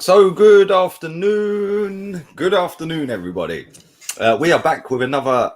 So good afternoon, everybody. We are back with another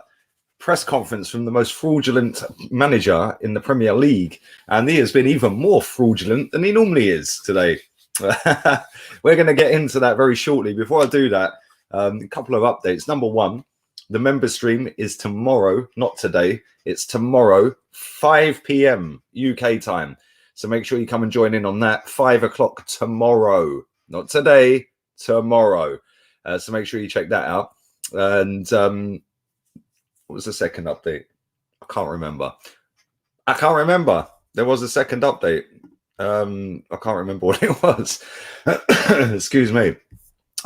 press conference from the most fraudulent manager in the Premier League, and he has been even more fraudulent than he normally is today. We're going to get into that very shortly. Before I do that, a couple of updates. Number one, the member stream is tomorrow, not today. It's tomorrow, 5 p.m. UK time. So make sure you come and join in on that. 5 o'clock tomorrow. Not today, tomorrow. So make sure you check that out. And what was the second update? I can't remember. There was a second update. I can't remember what it was. Excuse me.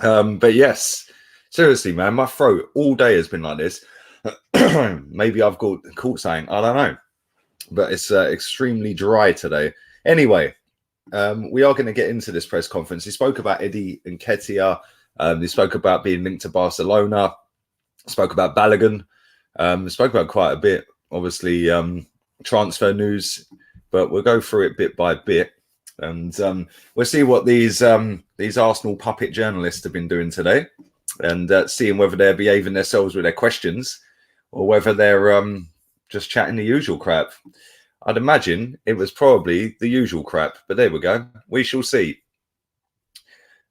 But yes, seriously, man, my throat all day has been like this. Maybe I've caught something. I don't know. But it's extremely dry today. Anyway. We are going to get into this press conference. He spoke about Eddie Nketiah. He spoke about being linked to Barcelona. Spoke about Balogun. Spoke about quite a bit, obviously, transfer news. But we'll go through it bit by bit. And we'll see what these Arsenal puppet journalists have been doing today. And seeing whether they're behaving themselves with their questions or whether they're just chatting the usual crap. I'd imagine it was probably the usual crap, but there we go. We shall see.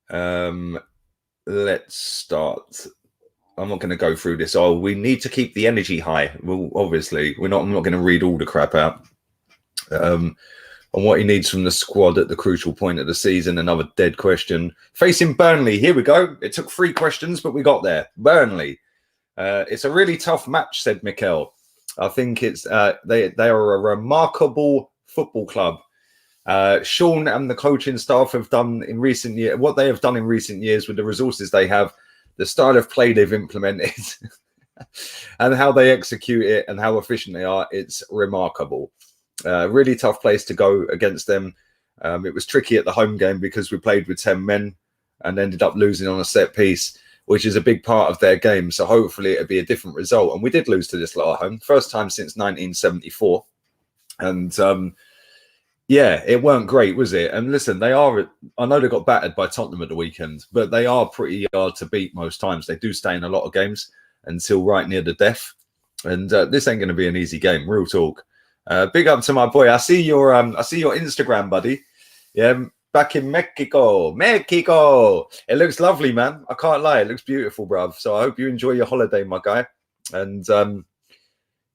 Let's start. I'm not going to go through this. Oh, we need to keep the energy high. Well, obviously, I'm not going to read all the crap out. On what he needs from the squad at the crucial point of the season. Another dead question. Facing Burnley. Here we go. It took 3 questions, but we got there. Burnley. It's a really tough match, said Mikel. I think it's they are a remarkable football club. Sean and the coaching staff have done in recent years what they have done in recent years with the resources they have, the style of play they've implemented, and how they execute it and how efficient they are. It's remarkable. Really tough place to go against them. It was tricky at the home game because we played with 10 men and ended up losing on a set piece, which is a big part of their game. So hopefully it'll be a different result. And we did lose to this lot at home. First time since 1974. And yeah, it weren't great, was it? And listen, I know they got battered by Tottenham at the weekend, but they are pretty hard to beat most times. They do stay in a lot of games until right near the death. And this ain't going to be an easy game, real talk. Big up to my boy. I see your Instagram, buddy. Yeah. Back in Mexico. It looks lovely, man. I can't lie. It looks beautiful, bruv. So I hope you enjoy your holiday, my guy. And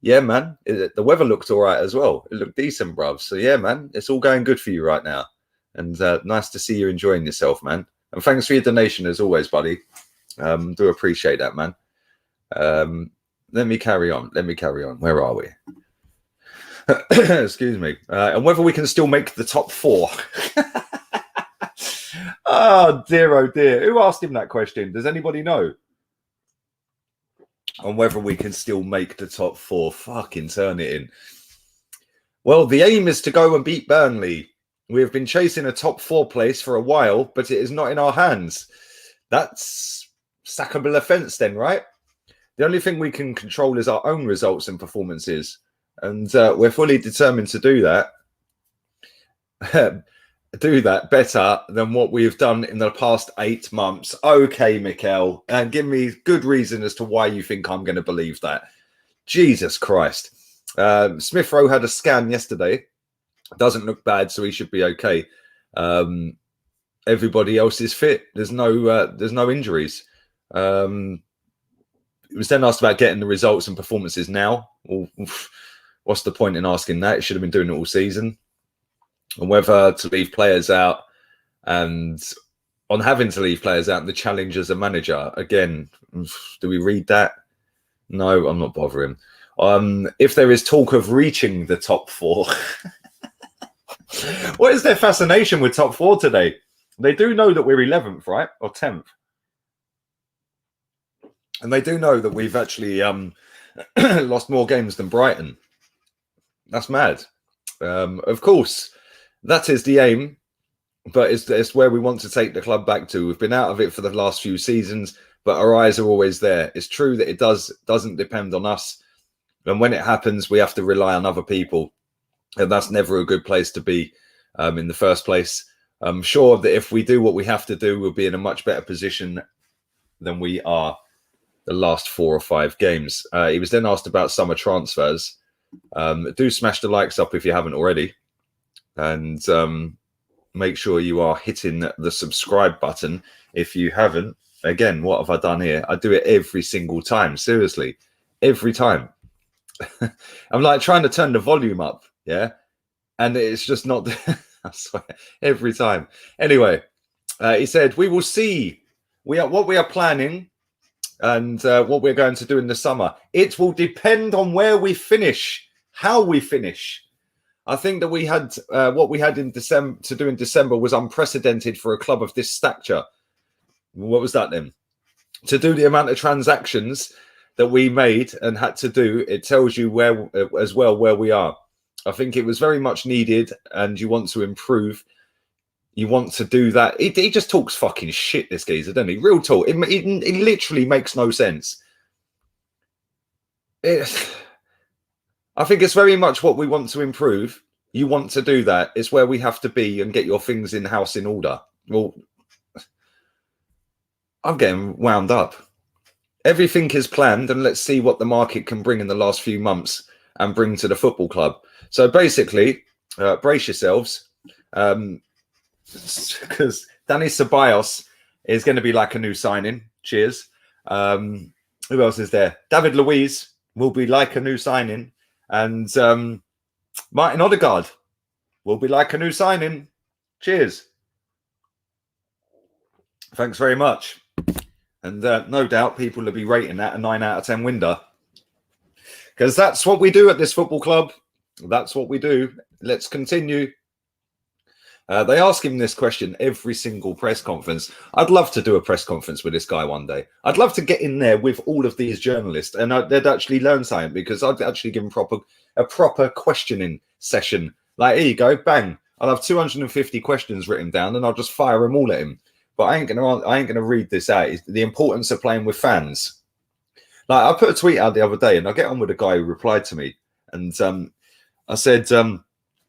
yeah, man, the weather looked all right as well. It looked decent, bruv. So yeah, man, it's all going good for you right now. And nice to see you enjoying yourself, man. And thanks for your donation as always, buddy. Do appreciate that, man. Let me carry on. Where are we? Excuse me. And whether we can still make the top 4. Oh dear. Who asked him that question? Does anybody know? On whether we can still make the top 4. Fucking turn it in. Well, the aim is to go and beat Burnley. We have been chasing a top 4 place for a while, but it is not in our hands. That's sackable offence then, right? The only thing we can control is our own results and performances. And we're fully determined to do that. Do that better than what we've done in the past 8 months. Okay, Mikel, and give me good reason as to why you think I'm going to believe that. Jesus Christ. Smith Rowe had a scan yesterday. Doesn't look bad, so he should be okay. Everybody else is fit. There's no injuries. It was then asked about getting the results and performances now. Well, what's the point in asking that? It should have been doing it all season. And whether to leave players out and on having to leave players out and the challenge as a manager. Again, do we read that? No, I'm not bothering. If there is talk of reaching the top 4, what is their fascination with top 4 today? They do know that we're 11th, right? Or 10th. And they do know that we've actually lost more games than Brighton. That's mad. Of course, that is the aim, but it's where we want to take the club back to. We've been out of it for the last few seasons, but our eyes are always there. It's true that it doesn't depend on us. And when it happens, we have to rely on other people. And that's never a good place to be in the first place. I'm sure that if we do what we have to do, we'll be in a much better position than we are the last 4 or 5 games. He was then asked about summer transfers. Do smash the likes up if you haven't already. And make sure you are hitting the subscribe button if you haven't. Again, what have I done here? I do it every single time. Seriously, every time. I'm like trying to turn the volume up. Yeah. And it's just not, I swear, every time. Anyway, he said, we will see what we are planning and what we're going to do in the summer. It will depend on where we finish, how we finish. I think that we had what we had in December to do in December was unprecedented for a club of this stature. What was that then? To do the amount of transactions that we made and had to do, it tells you where as well where we are. I think it was very much needed, and you want to improve. You want to do that. He just talks fucking shit, this geezer, doesn't he? Real talk. It literally makes no sense. I think it's very much what we want to improve. You want to do that. It's where we have to be and get your things in-house in order. Well, I'm getting wound up. Everything is planned, and let's see what the market can bring in the last few months and bring to the football club. So basically, brace yourselves, because Dani Ceballos is going to be like a new signing. Cheers. Who else is there? David Luiz will be like a new signing. And Martin Odegaard will be like a new signing. Cheers. Thanks very much. And no doubt people will be rating that a 9 out of 10 window. Because that's what we do at this football club. That's what we do. Let's continue. They ask him this question every single press conference. I'd love to do a press conference with this guy one day. I'd love to get in there with all of these journalists, and they'd actually learn something, because I'd actually give them a proper questioning session. Like, here you go, bang. I'll have 250 questions written down, and I'll just fire them all at him. But I ain't gonna read this out. It's the importance of playing with fans. Like, I put a tweet out the other day, and I get on with a guy who replied to me, and I said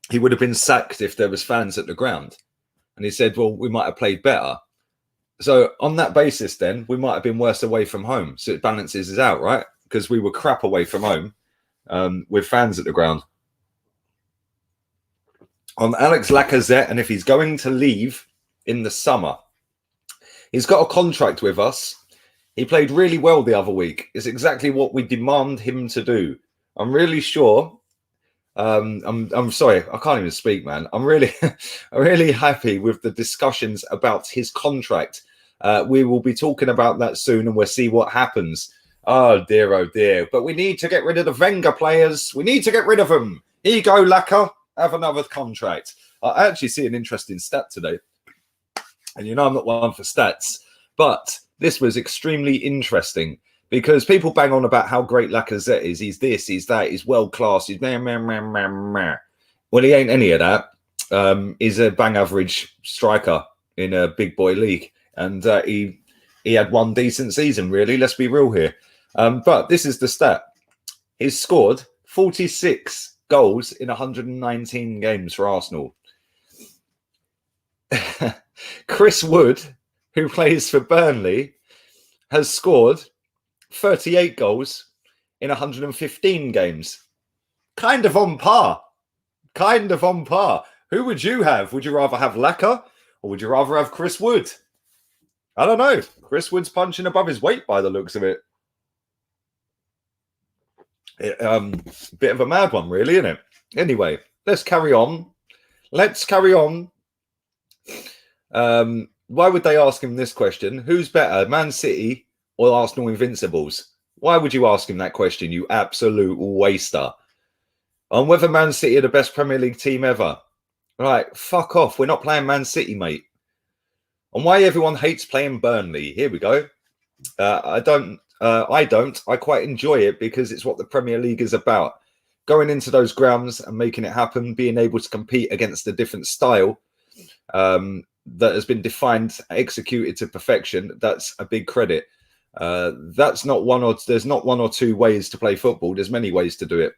he would have been sacked if there was fans at the ground, and he said, well, we might have played better. So on that basis, then we might have been worse away from home. So it balances it out, right? Because we were crap away from home with fans at the ground. On Alex Lacazette, and if he's going to leave in the summer, he's got a contract with us. He played really well the other week. It's exactly what we demand him to do. I'm really sure. I'm sorry, I can't even speak, man. I'm really happy with the discussions about his contract. We will be talking about that soon, and we'll see what happens. Oh dear. But we need to get rid of the Wenger players. We need to get rid of them. Here you go, Laka. Have another contract. I actually see an interesting stat today. And you know I'm not one for stats, but this was extremely interesting. Because people bang on about how great Lacazette is. He's this, he's that, he's world-class. He's meh. Well, he ain't any of that. He's a bang average striker in a big boy league. And he had one decent season, really. Let's be real here. But this is the stat. He's scored 46 goals in 119 games for Arsenal. Chris Wood, who plays for Burnley, has scored 38 goals in 115 games. Kind of on par. Who would you have? Would you rather have Laka, or would you rather have Chris Wood? I don't know. Chris Wood's punching above his weight by the looks of it. Bit of a mad one, really, isn't it? Anyway, let's carry on. Why would they ask him this question? Who's better, Man City or Arsenal Invincibles? Why would you ask him that question, you absolute waster? On whether Man City are the best Premier League team ever. Right, fuck off. We're not playing Man City, mate. And why everyone hates playing Burnley. Here we go. I don't. I quite enjoy it because it's what the Premier League is about. Going into those grounds and making it happen, being able to compete against a different style that has been defined, executed to perfection. That's a big credit. There's not one or two ways to play football. There's many ways to do it.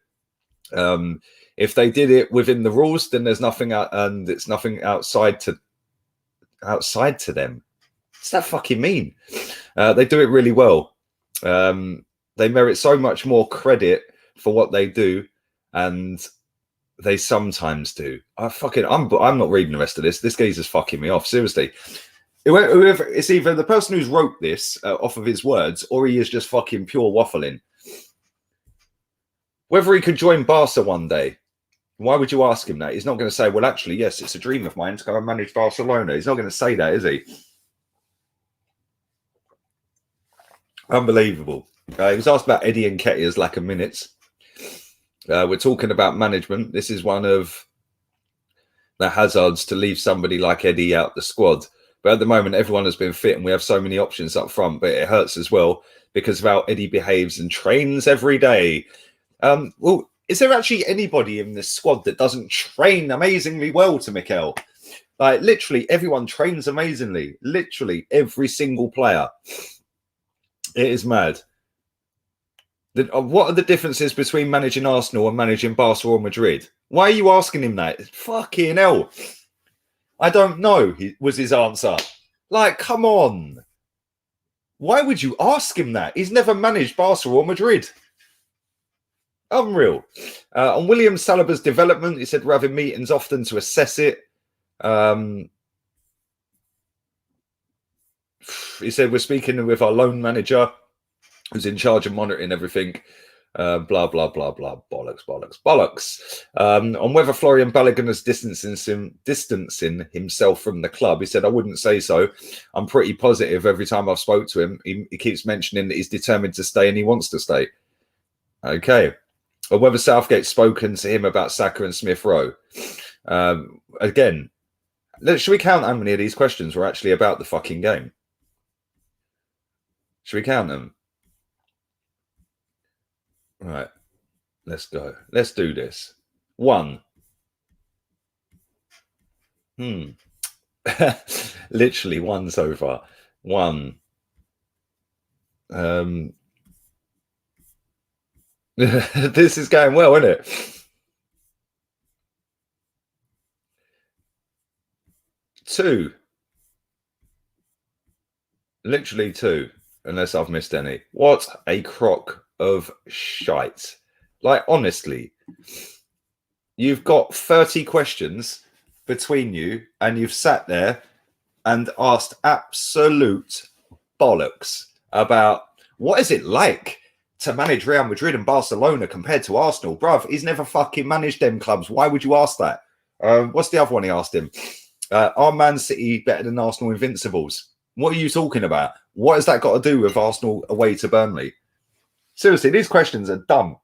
If they did it within the rules, then there's nothing out, and it's nothing outside to outside to them. What's that fucking mean? They do it really well. They merit so much more credit for what they do, and they sometimes do. I'm not reading the rest of this. This geezer's fucking me off. Seriously. Whoever, it's either the person who's wrote this off of his words, or he is just fucking pure waffling. Whether he could join Barca one day, why would you ask him that? He's not going to say, well, actually, yes, it's a dream of mine to go and manage Barcelona. He's not going to say that, is he? Unbelievable. He was asked about Eddie Nketiah's lack of minutes. We're talking about management. This is one of the hazards to leave somebody like Eddie out the squad. But at the moment, everyone has been fit and we have so many options up front. But it hurts as well because of how Eddie behaves and trains every day. Well, is there actually anybody in this squad that doesn't train amazingly well to Mikel? Like, literally, everyone trains amazingly. Literally, every single player. It is mad. What are the differences between managing Arsenal and managing Barcelona or Madrid? Why are you asking him that? Fucking hell. I don't know, was his answer. Like, come on. Why would you ask him that? He's never managed Barcelona or Madrid. Unreal. On William Saliba's development, he said we're having meetings often to assess it. He said we're speaking with our loan manager who's in charge of monitoring everything. Blah, blah, blah, blah. Bollocks, bollocks, bollocks. On whether Florian Balogun is distancing himself from the club, he said, I wouldn't say so. I'm pretty positive every time I've spoke to him. He keeps mentioning that he's determined to stay and he wants to stay. Okay. Or whether Southgate's spoken to him about Saka and Smith Rowe. Again, should we count how many of these questions were actually about the fucking game? Should we count them? Right. Let's go. Let's do this. 1. Literally 1 so far. 1. This is going well, isn't it? 2. Literally 2, unless I've missed any. What a crock of shite. Like, honestly, you've got 30 questions between you and you've sat there and asked absolute bollocks about what is it like to manage Real Madrid and Barcelona compared to Arsenal. Bruv, he's never fucking managed them clubs. Why would you ask that? What's the other one he asked him? Are Man City better than Arsenal Invincibles? What are you talking about? What has that got to do with Arsenal away to Burnley? Seriously, these questions are dumb.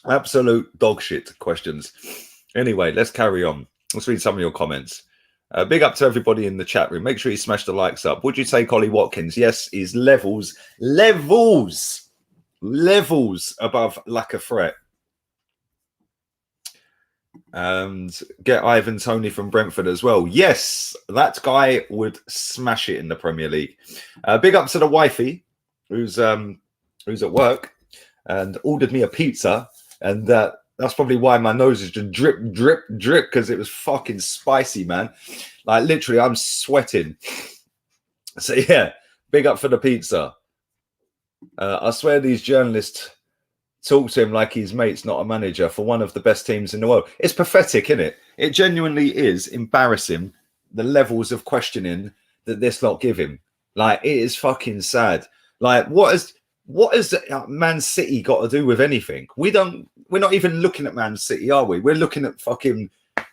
Absolute dog shit questions. Anyway, let's carry on. Let's read some of your comments. Big up to everybody in the chat room. Make sure you smash the likes up. Would you take Ollie Watkins? Yes, he's levels above lack of threat. And get Ivan Toney from Brentford as well. Yes, that guy would smash it in the Premier League. Big up to the wifey who's at work and ordered me a pizza, and that's probably why my nose is just drip, drip, drip, because it was fucking spicy, man. Like, literally, I'm sweating. So, yeah, big up for the pizza. I swear these journalists talk to him like he's mates, not a manager, for one of the best teams in the world. It's pathetic, isn't it? It genuinely is embarrassing, the levels of questioning that this lot give him. Like, it is fucking sad. Like, what has Man City got to do with anything? We're not even looking at Man City, are we? We're looking at fucking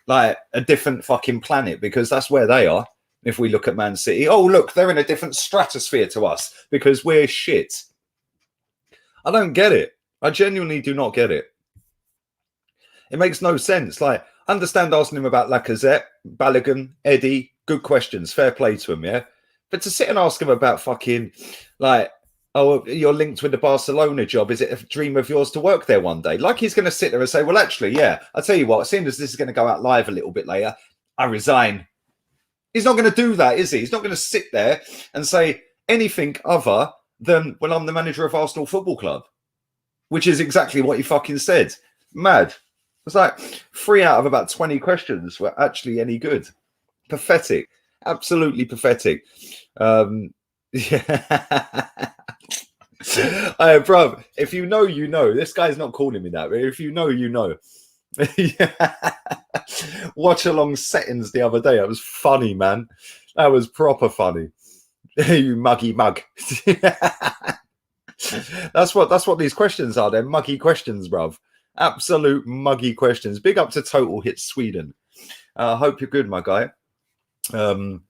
like a different fucking planet, because that's where they are. If we look at Man City, oh look, they're in a different stratosphere to us because we're shit. I don't get it. I genuinely do not get it. It makes no sense. Like, understand asking him about Lacazette, Balogun, Eddie, good questions, fair play to him, yeah. But to sit and ask him about fucking like, oh, you're linked with the Barcelona job. Is it a dream of yours to work there one day? Like, he's going to sit there and say, well, actually, yeah, I'll tell you what, seeing as this is going to go out live a little bit later, I resign. He's not going to do that, is he? He's not going to sit there and say anything other than, well, I'm the manager of Arsenal Football Club, which is exactly what he fucking said. Mad. It's like 3 out of about 20 questions were actually any good. pathetic, absolutely pathetic. Yeah. Bro, if you know, you know. This guy's not calling me that, but if you know, you know. Watch along settings the other day. That was funny, man. That was proper funny. You muggy mug. That's what these questions are. They're muggy questions, bruv. Absolute muggy questions. Big up to Total Hit Sweden. I hope you're good, my guy. I'm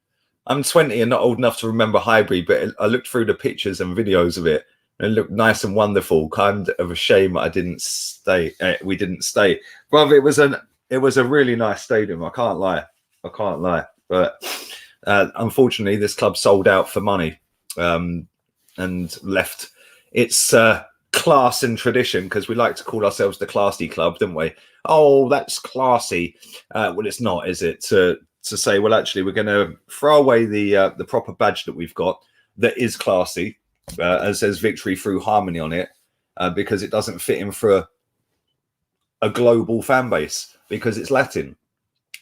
20 and not old enough to remember Highbury, but I looked through the pictures and videos of it, and it looked nice and wonderful. Kind of a shame I didn't stay. We didn't stay, brother. It was a really nice stadium. I can't lie. But unfortunately, this club sold out for money and left its class and tradition, because we like to call ourselves the classy club, don't we? Oh, that's classy. Well, it's not, is it? To say, well, actually, we're going to throw away the proper badge that we've got that is classy, and says victory through harmony on it, because it doesn't fit in for a global fan base, because it's Latin,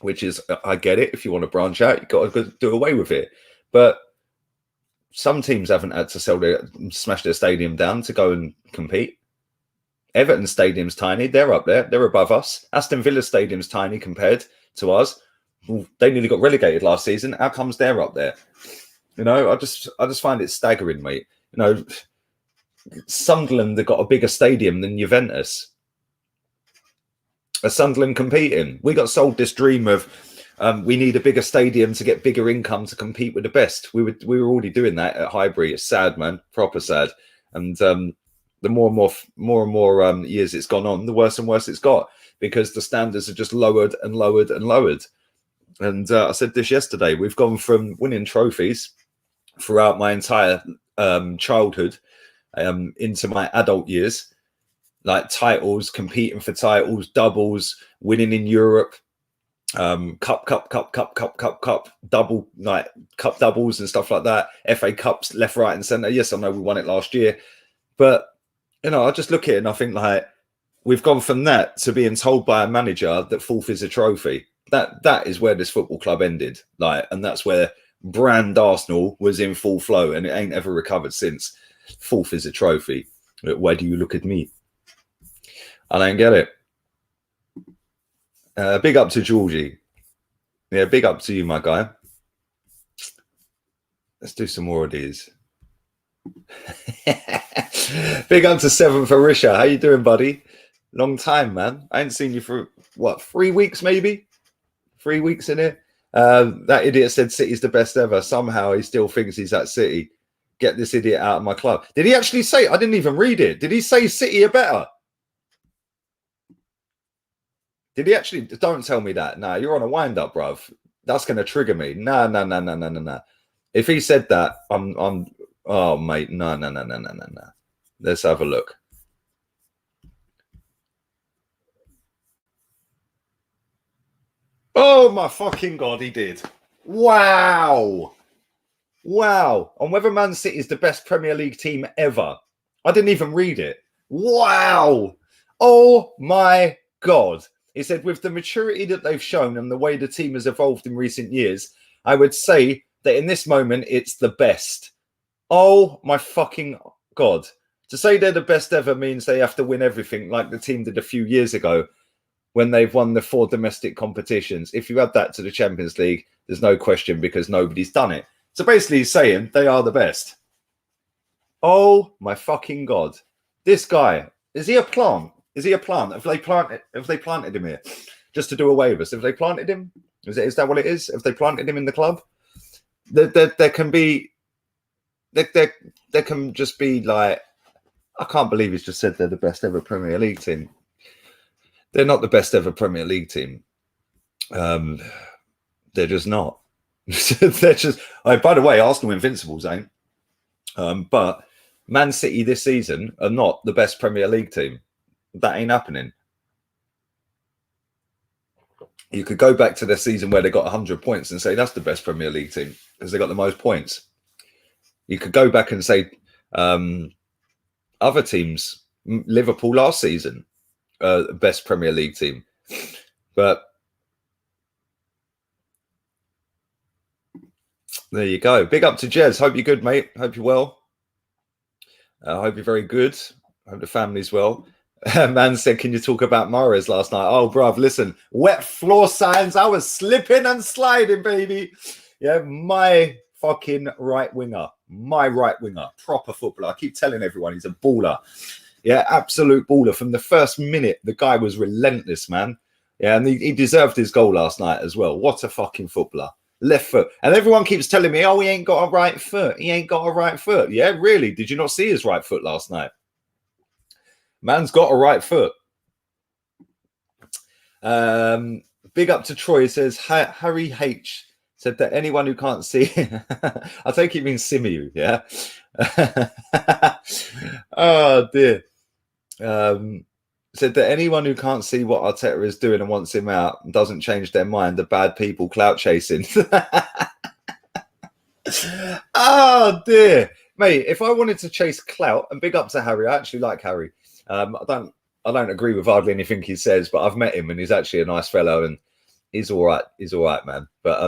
which is, I get it. If you want to branch out, you've got to do away with it. But some teams haven't had to smash their stadium down to go and compete. Everton Stadium's tiny. They're up there. They're above us. Aston Villa Stadium's tiny compared to us. They nearly got relegated last season. How comes they're up there? You know, I just find it staggering, mate. You know, Sunderland have got a bigger stadium than Juventus. Are Sunderland competing? We got sold this dream of we need a bigger stadium to get bigger income to compete with the best. We were already doing that at Highbury. It's sad, man, proper sad. And the more and more years it's gone on, the worse and worse it's got, because the standards are just lowered and lowered and lowered. And I said this yesterday, we've gone from winning trophies throughout my entire childhood into my adult years, like titles, competing for titles, doubles, winning in Europe, cup, double, like cup doubles and stuff like that, FA Cups, left, right and centre. Yes, I know we won it last year, but, you know, I just look at it and I think, like, we've gone from that to being told by a manager that fourth is a trophy. That is where this football club ended, like, and that's where brand Arsenal was in full flow, and it ain't ever recovered since. Fourth is a trophy. Why do you look at me? I don't get it. Big up to Georgie. Yeah, big up to you, my guy. Let's do some more of these. Big up to Seven for Risha. How you doing, buddy? Long time, man. I ain't seen you for, what, 3 weeks maybe? 3 weeks in it. That idiot said City's the best ever. Somehow he still thinks he's at City. Get this idiot out of my club. Did he actually say? I didn't even read it. Did he say City are better? Did he actually? Don't tell me that. Nah, you're on a wind up, bruv. That's going to trigger me. Nah. If he said that, I'm. Oh, mate. No. Let's have a look. Oh my fucking God, he did. Wow. On whether Man City is the best Premier League team ever. I didn't even read it. Wow. Oh my God. He said, with the maturity that they've shown and the way the team has evolved in recent years, I would say that in this moment, it's the best. Oh my fucking God. To say they're the best ever means they have to win everything like the team did a few years ago when they've won the 4 domestic competitions. If you add that to the Champions League, there's no question, because nobody's done it. So basically he's saying they are the best. Oh my fucking God. This guy, is he a plant? Is he a plant? Have they planted him here just to do away with us? Have they planted him? Is that what it is? Have they planted him in the club? There can just be like, I can't believe he's just said they're the best ever Premier League team. They're not the best ever Premier League team. They're just not. They're just. By the way, Arsenal invincibles ain't. But Man City this season are not the best Premier League team. That ain't happening. You could go back to their season where they got 100 points and say that's the best Premier League team because they got the most points. You could go back and say other teams, Liverpool last season, best Premier League team. But There you go. Big up to Jez. Hope you're good, mate. Hope you're well. Hope you're very good. Hope the family's well. Man said, can you talk about Mahrez last night? Oh, bruv, listen. Wet floor signs. I was slipping and sliding, baby. Yeah, my fucking right winger. My right winger. Proper footballer. I keep telling everyone he's a baller. Yeah, absolute baller. From the first minute, the guy was relentless, man. Yeah, and he deserved his goal last night as well. What a fucking footballer. Left foot. And everyone keeps telling me, oh, he ain't got a right foot. He ain't got a right foot. Yeah, really? Did you not see his right foot last night? Man's got a right foot. Big up to Troy. He says, Harry H said that anyone who can't see... I take it means Simeon, yeah? Oh, dear. Said that anyone who can't see what Arteta is doing and wants him out and doesn't change their mind are bad people clout chasing. Oh, dear. Mate, if I wanted to chase clout, and big up to Harry, I actually like Harry. I don't agree with hardly anything he says, but I've met him and he's actually a nice fellow and he's all right. He's all right, man. But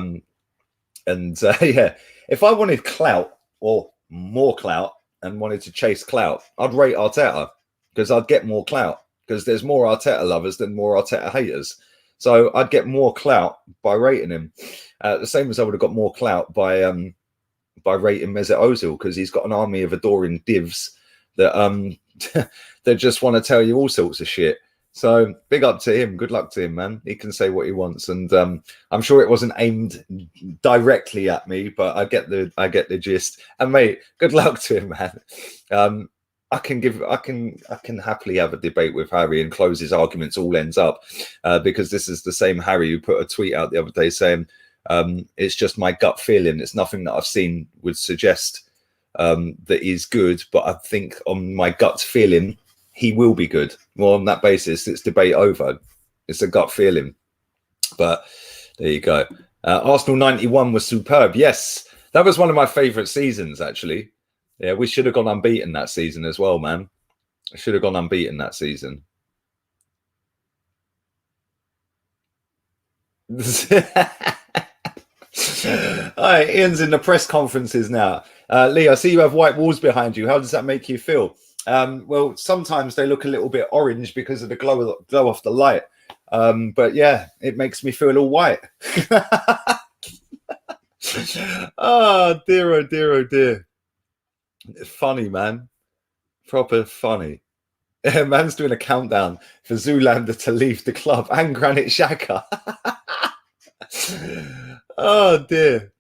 yeah, if I wanted clout or more clout and wanted to chase clout, I'd rate Arteta because I'd get more clout because there's more Arteta lovers than more Arteta haters. So I'd get more clout by rating him. The same as I would have got more clout by rating Mesut Ozil because he's got an army of adoring divs that that just want to tell you all sorts of shit. So big up to him. Good luck to him, man. He can say what he wants, and I'm sure it wasn't aimed directly at me, but I get the gist. And mate, good luck to him, man. I can happily have a debate with Harry and close his arguments all ends up, because this is the same Harry who put a tweet out the other day saying it's just my gut feeling. It's nothing that I've seen would suggest that he's good, but I think on my gut feeling he will be good. Well, on that basis, it's debate over. It's a gut feeling. But there you go. Arsenal 91 was superb. Yes, that was one of my favourite seasons, actually. Yeah, we should have gone unbeaten that season as well, man. I should have gone unbeaten that season. All right, Ian's in the press conferences now. Lee, I see you have white walls behind you. How does that make you feel? Well, sometimes they look a little bit orange because of the glow off the light. But yeah, it makes me feel all white. Oh dear, oh dear, oh dear. It's funny, man. Proper funny. Man's doing a countdown for Zoolander to leave the club and Granit Xhaka. Oh dear.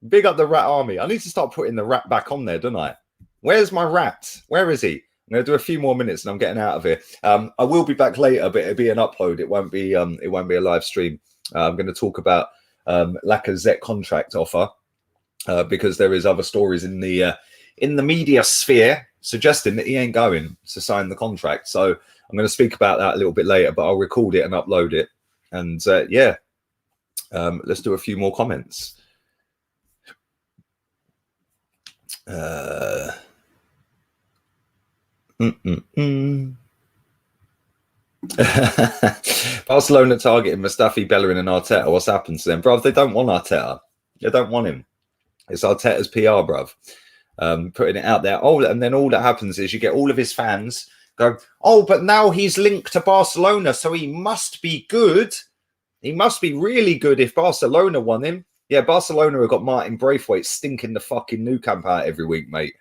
Big up the rat army. I need to start putting the rat back on there, don't I? Where's my rat? Where is he? I'm going to do a few more minutes and I'm getting out of here. I will be back later, but it'll be an upload. It won't be a live stream. I'm going to talk about Lacazette contract offer because there is other stories in the media sphere suggesting that he ain't going to sign the contract. So I'm going to speak about that a little bit later, but I'll record it and upload it. And yeah, let's do a few more comments. Barcelona targeting Mustafi, Bellerin and Arteta. What's happened to them? Bruv, they don't want Arteta. They don't want him. It's Arteta's PR, bruv. Putting it out there. Oh, and then all that happens is you get all of his fans go, oh, but now he's linked to Barcelona, so he must be good. He must be really good if Barcelona want him. Yeah, Barcelona have got Martin Braithwaite stinking the fucking Nou Camp out every week, mate.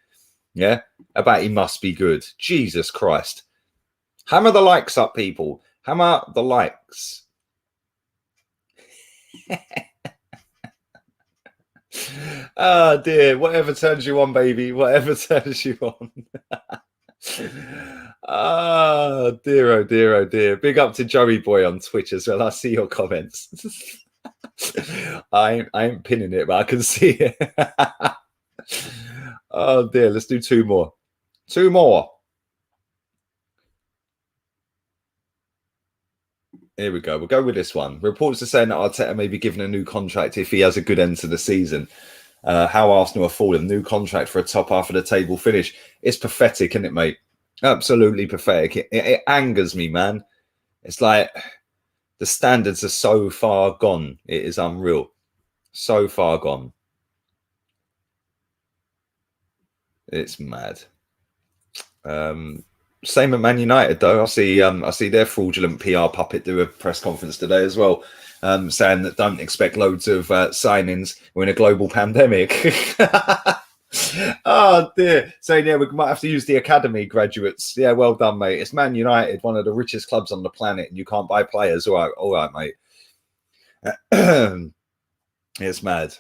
Yeah, about he must be good. Jesus Christ. Hammer the likes up, people. Hammer the likes. Oh, dear. Whatever turns you on, baby. Whatever turns you on. Oh, dear, oh, dear, oh, dear. Big up to Joey Boy on Twitch as well. I see your comments. I ain't pinning it, but I can see it. Oh, dear. Let's do two more. Two more. Here we go. We'll go with this one. Reports are saying that Arteta may be given a new contract if he has a good end to the season. How Arsenal are falling. New contract for a top half of the table finish. It's pathetic, isn't it, mate? Absolutely pathetic. It angers me, man. It's like the standards are so far gone. It is unreal. So far gone. It's mad. Same at Man United though. I see their fraudulent PR puppet do a press conference today as well, saying that don't expect loads of signings. We're in a global pandemic. Oh dear. Saying we might have to use the academy graduates. Yeah, well done, mate. It's Man United, one of the richest clubs on the planet, and you can't buy players. All right, mate. It's mad.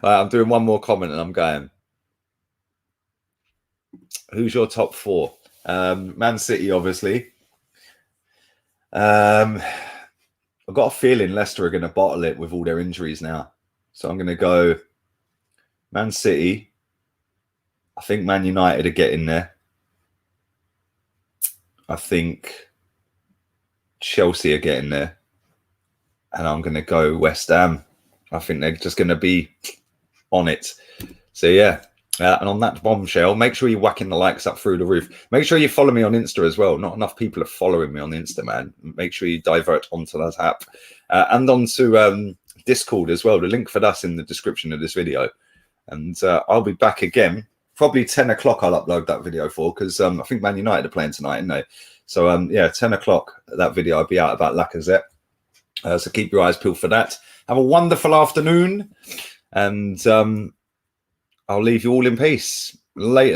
I'm doing one more comment and I'm going. Who's your top four? Man City, obviously. I've got a feeling Leicester are going to bottle it with all their injuries now. So I'm going to go Man City. I think Man United are getting there. I think Chelsea are getting there. And I'm going to go West Ham. I think they're just going to be on it. So, yeah. And on that bombshell, make sure you're whacking the likes up through the roof. Make sure you follow me on Insta as well. Not enough people are following me on Insta, man. Make sure you divert onto that app. And onto Discord as well. The link for that's in the description of this video. And I'll be back again. Probably 10 o'clock I'll upload that video for, because I think Man United are playing tonight, aren't they? So, yeah, 10 o'clock, that video I'll be out about Lacazette. So keep your eyes peeled for that. Have a wonderful afternoon. And I'll leave you all in peace. Later.